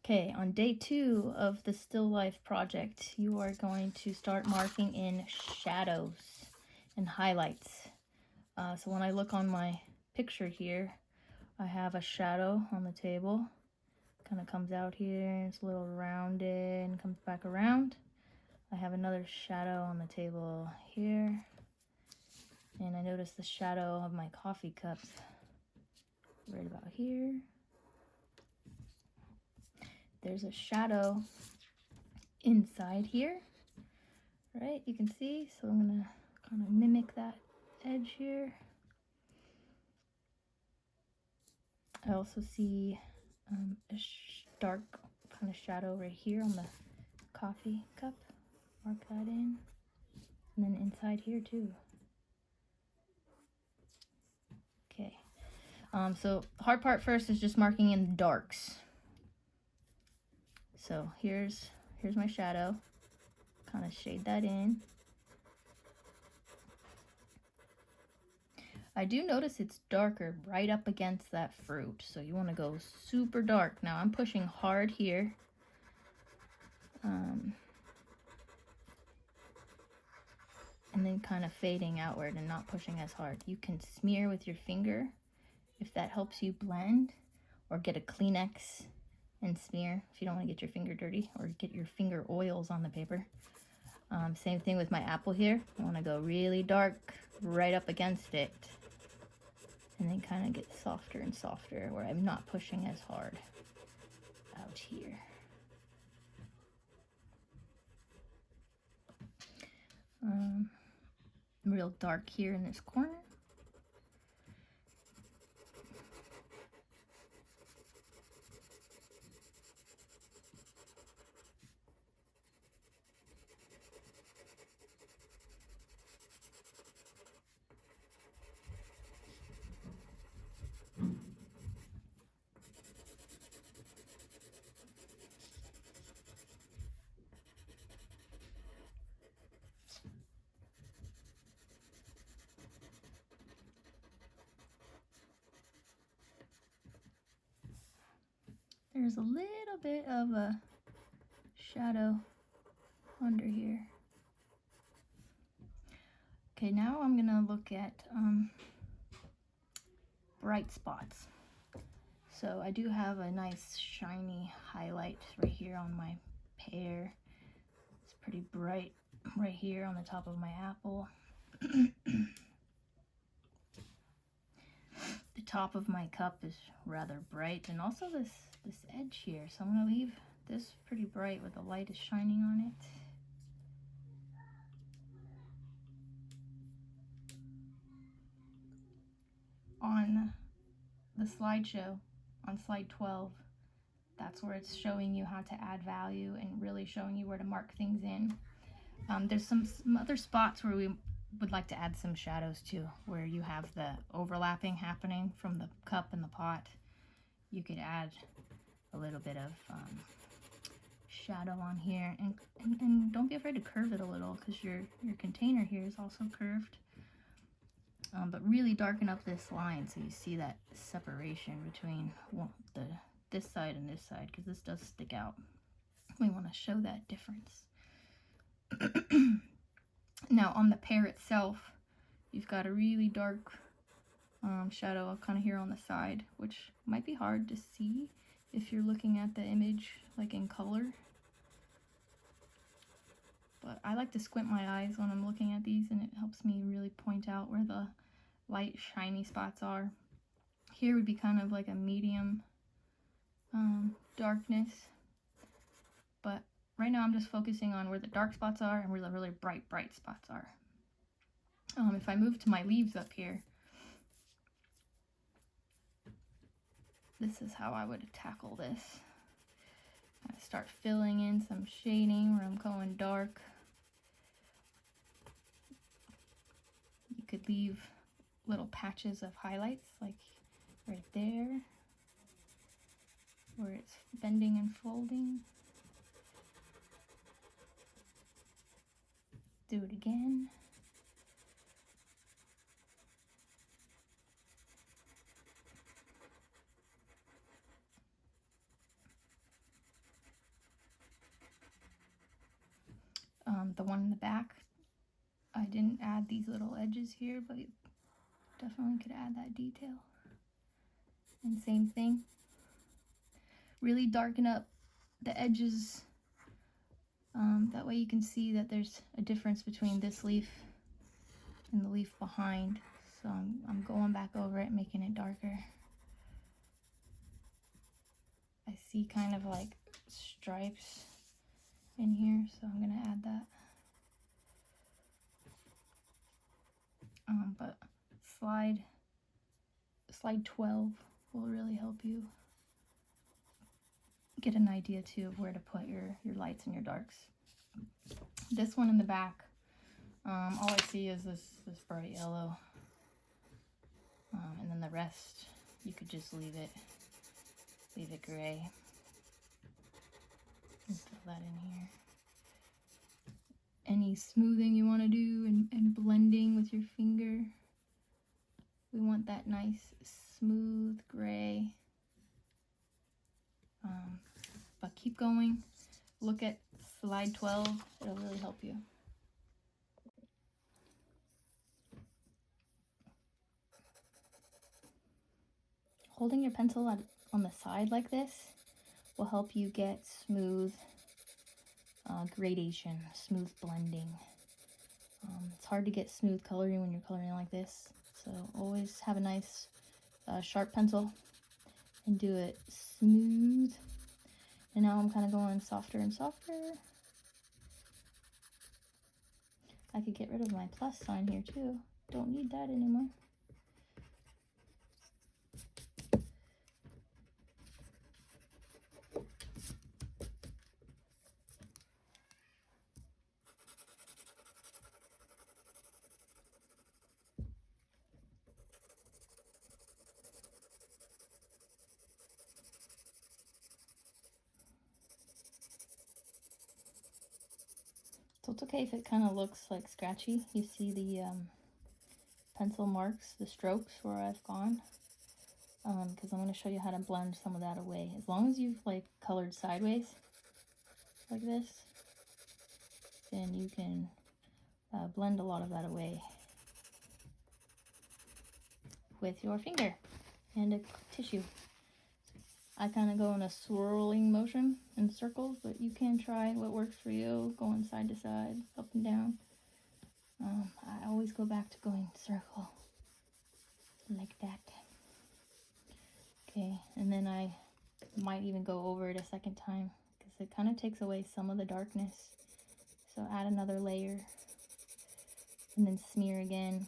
Okay, on day 2 of the Still Life project, you are going to start marking in shadows and highlights. So when I look on my picture here, I have a shadow on the table. Kind of comes out here, it's a little rounded and comes back around. I have another shadow on the table here. And I notice the shadow of my coffee cup right about here. There's a shadow inside here, right? You can see, so I'm gonna kind of mimic that edge here. I also see a dark kind of shadow right here on the coffee cup. Mark that in, and then inside here too. Okay, so the hard part first is just marking in the darks. So here's my shadow. Kind of shade that in. I do notice it's darker right up against that fruit, so you want to go super dark. Now I'm pushing hard here. And then kind of fading outward and not pushing as hard. You can smear with your finger if that helps you blend, or get a Kleenex and smear if you don't want to get your finger dirty, or get your finger oils on the paper. Same thing with my apple here. I want to go really dark right up against it, and then kind of get softer and softer where I'm not pushing as hard out here. Real dark here in this corner. There's a little bit of a shadow under here. Okay, now I'm gonna look at bright spots. So I do have a nice shiny highlight right here on my pear. It's pretty bright right here on the top of my apple. The top of my cup is rather bright, and also this edge here. So I'm gonna leave this pretty bright with the light is shining on it. On the slideshow, on slide 12, that's where it's showing you how to add value and really showing you where to mark things in. There's some other spots where we would like to add some shadows too, where you have the overlapping happening from the cup and the pot. You could add a little bit of shadow on here, and don't be afraid to curve it a little, because your container here is also curved. But really darken up this line so you see that separation between this side and this side, because this does stick out. We want to show that difference. Now on the pear itself, you've got a really dark shadow kind of here on the side, which might be hard to see if you're looking at the image like in color. But I like to squint my eyes when I'm looking at these, and it helps me really point out where the light shiny spots are. Here would be kind of like a medium darkness, but right now I'm just focusing on where the dark spots are and where the really bright spots are. If I move to my leaves up here, this is how I would tackle this. I start filling in some shading where I'm going dark. You could leave little patches of highlights like right there where it's bending and folding. Do it again. The one in the back, I didn't add these little edges here, but definitely could add that detail. And same thing, really darken up the edges. That way you can see that there's a difference between this leaf and the leaf behind. So I'm going back over it, making it darker. I see kind of like stripes in here, so I'm gonna add that. But slide 12 will really help you get an idea too of where to put your lights and your darks. This one in the back, all I see is this bright yellow, and then the rest you could just leave it gray and fill that in here. Any smoothing you want to do and blending with your finger, we want that nice smooth gray. But keep going. Look at slide 12. It'll really help you. Holding your pencil on the side like this will help you get smooth gradation, smooth blending. It's hard to get smooth coloring when you're coloring like this, so always have a nice sharp pencil and do it smooth. And now I'm kind of going softer and softer. I could get rid of my plus sign here too. Don't need that anymore. So it's okay if it kind of looks like scratchy. You see the pencil marks, the strokes where I've gone, because I'm going to show you how to blend some of that away. As long as you've like colored sideways like this, then you can blend a lot of that away with your finger and a tissue. I kind of go in a swirling motion in circles, but you can try what works for you, going side to side, up and down. I always go back to going circle, like that. Okay, and then I might even go over it a second time, because it kind of takes away some of the darkness. So add another layer, and then smear again.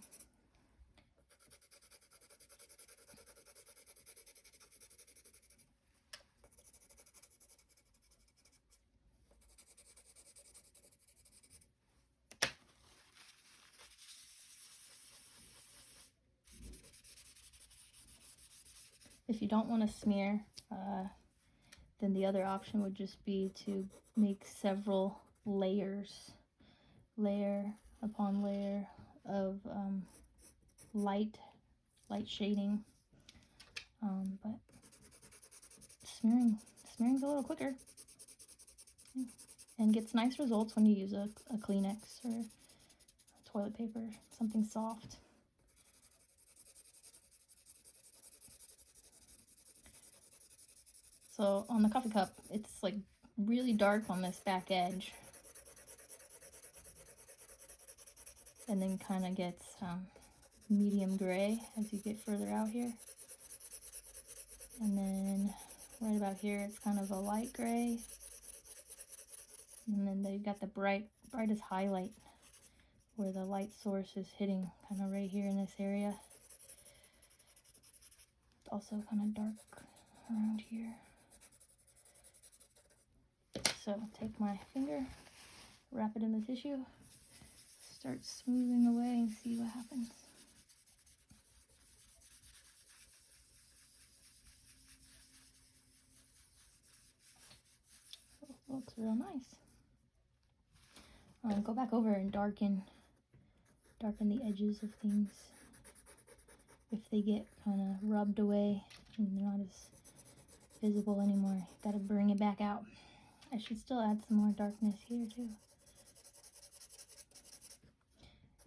If you don't want to smear, then the other option would just be to make several layers, layer upon layer of light shading. But smearing's a little quicker and gets nice results when you use a Kleenex or toilet paper, something soft. So on the coffee cup, it's like really dark on this back edge, and then kind of gets medium gray as you get further out here. And then right about here, it's kind of a light gray. And then they've got the brightest highlight where the light source is hitting, kind of right here in this area. It's also kind of dark around here. So take my finger, wrap it in the tissue, start smoothing away and see what happens. So it looks real nice. Go back over and darken the edges of things. If they get kind of rubbed away and they're not as visible anymore, you gotta bring it back out. I should still add some more darkness here too.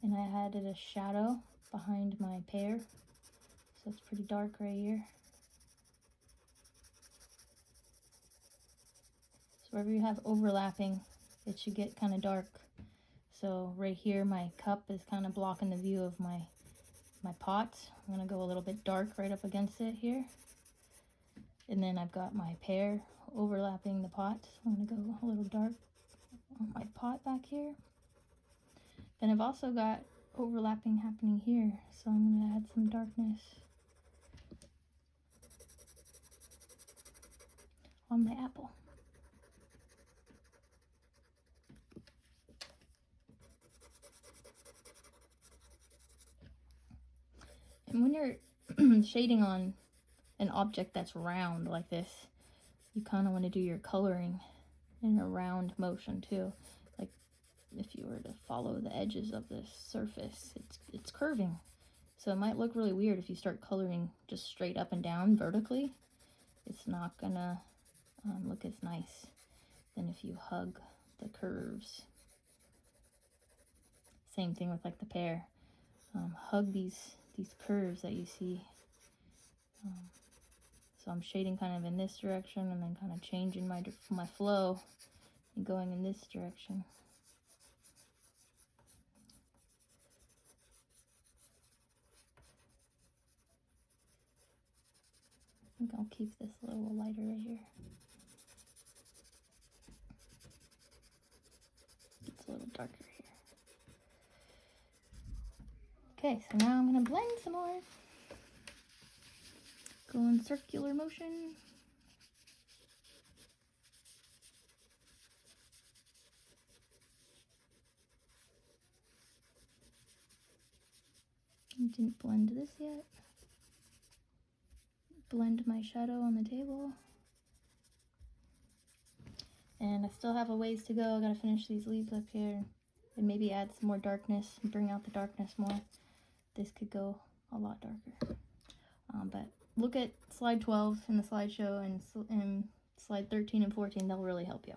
And I added a shadow behind my pear, so it's pretty dark right here. So wherever you have overlapping, it should get kind of dark. So right here, my cup is kind of blocking the view of my pot. I'm gonna go a little bit dark right up against it here. And then I've got my pear overlapping the pot. So I'm gonna go a little dark on my pot back here. Then I've also got overlapping happening here, so I'm gonna add some darkness on my apple. And when you're shading on an object that's round like this, you kind of want to do your coloring in a round motion too. Like if you were to follow the edges of this surface, it's curving. So it might look really weird if you start coloring just straight up and down vertically. It's not gonna look as nice than if you hug the curves. Same thing with like the pear. Hug these curves that you see. So I'm shading kind of in this direction and then kind of changing my flow and going in this direction. I think I'll keep this a little lighter right here. It's a little darker here. Okay, so now I'm going to blend some more. Go in circular motion. I didn't blend this yet. Blend my shadow on the table. And I still have a ways to go. I gotta finish these leaves up here and maybe add some more darkness and bring out the darkness more. This could go a lot darker. But look at slide 12 in the slideshow and slide 13 and 14. They'll really help you.